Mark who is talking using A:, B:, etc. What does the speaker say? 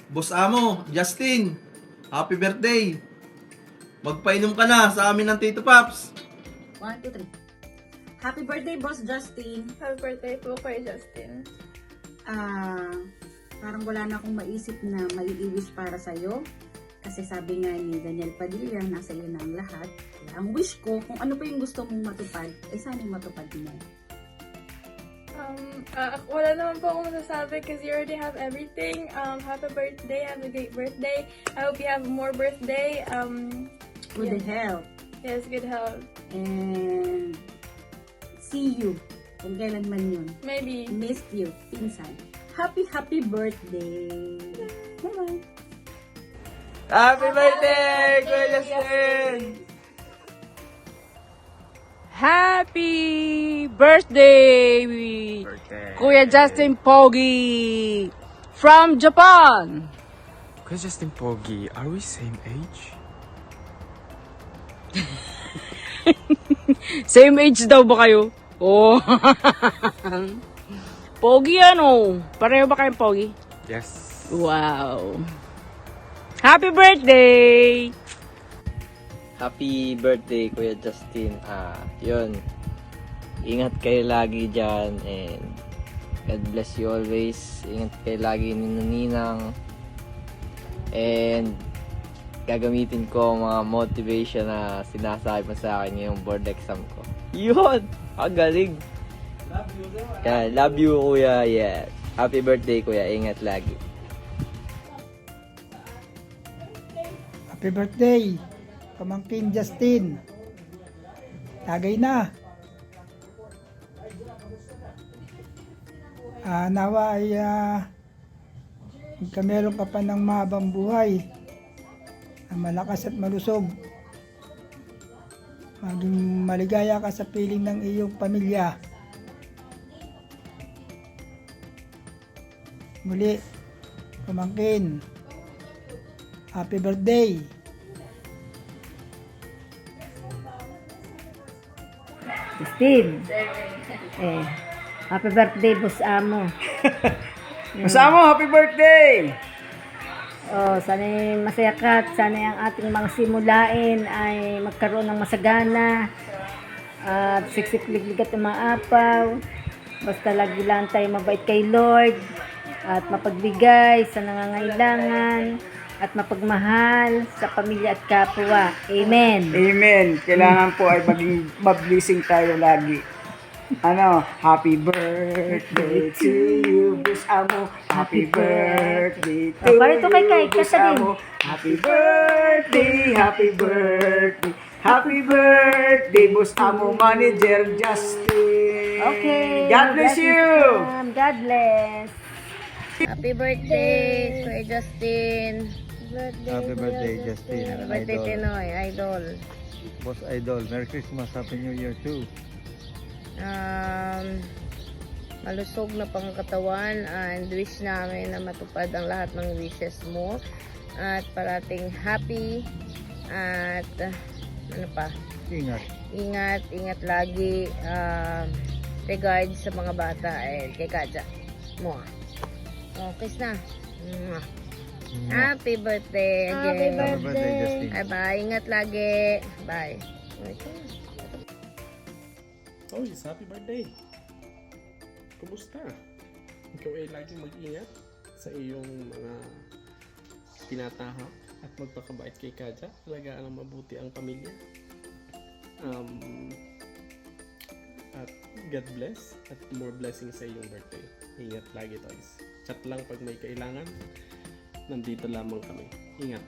A: Boss Amo, Justin, happy birthday. Magpainom ka na sa amin ng Tito Paps.
B: 1, 2, 3. Happy birthday, Boss Justin.
C: Happy birthday po kay Justin.
B: Parang wala na akong maisip na mai-wish para sa'yo. Kasi sabi nga ni Daniel Padilla, nasa iyo na ang lahat. Kaya ang wish ko, kung ano pa yung gusto mong matupad, sana yung matupad mo.
C: Wala naman po akong masasabi because you already have everything. Happy birthday, have a great birthday. I hope you have more birthday.
B: Good health.
C: Yes, good health.
B: And see you. Kung kailan man yun.
C: Maybe.
B: Missed you. Pinsan. Happy birthday. Bye-bye.
A: Happy birthday, Kuya Justin!
D: Happy birthday, Kuya Justin Pogi from Japan.
E: Kuya Justin Pogi, are we same age?
D: Same age daw ba kayo? Oh. Pogi ano? Pareho ba kayong Pogi?
E: Yes.
D: Wow. Happy birthday!
F: Happy birthday, Kuya Justin. Yun. Ingat kayo lagi dyan and God bless you always. Ingat kayo lagi ni Ninang. And gagamitin ko ang mga motivation na sinasabi mo sa akin ngayong board exam ko. Yun! Ang galing! Love you, Kuya. Yeah. Happy birthday, Kuya. Ingat lagi.
G: Happy birthday, pamangkin Justin. Tagay na. Nawa ay meron ka pa ng mahabang buhay na malakas at malusog. Maging maligaya ka sa piling ng iyong pamilya. Muli, pamangkin, happy birthday!
H: Justin, happy birthday, Boss Amo.
G: Boss Amo, happy birthday!
H: Oh, sana masaya ka at sana ang ating mga simulain ay magkaroon ng masagana at siksik-liglig at umaapaw. Basta lagi lang tayo mabait kay Lord at mapagbigay sa nangangailangan at mapagmahal sa pamilya at kapwa. Amen.
G: Amen. Kailangan po ay maging mablising tayo lagi. Happy birthday to you, Boss Amo. Happy birthday to
H: Parito kay
G: you, Boss
H: Kasadin.
G: Amo. Happy birthday, happy birthday. Happy birthday, Boss Amo Manager Justin.
H: Okay.
G: God bless you.
H: God bless.
I: Happy birthday, Kuya Justin.
J: Happy birthday, Justin.
I: Happy birthday, Tinoy, idol.
J: Boss Idol. Merry Christmas. Happy New Year too.
I: Malusog na pangkatawan and wish namin na matupad ang lahat ng wishes mo at parating happy at ingat lagi, regards sa mga bata and kay Kaja mo. Kiss na. Happy birthday again.
J: Happy birthday, Justin.
I: Bye, ingat lagi. Bye.
K: Oh, yes, happy birthday! Kumusta? Ikaw ay laging mag-ingat sa iyong mga tinatahak at magpakabait kay Kaja. Alagaan ang mabuti ang pamilya. At God bless at more blessings sa iyong birthday. Ingat lagi, toys. Chat lang pag may kailangan. Nandito lamang kami. Ingat.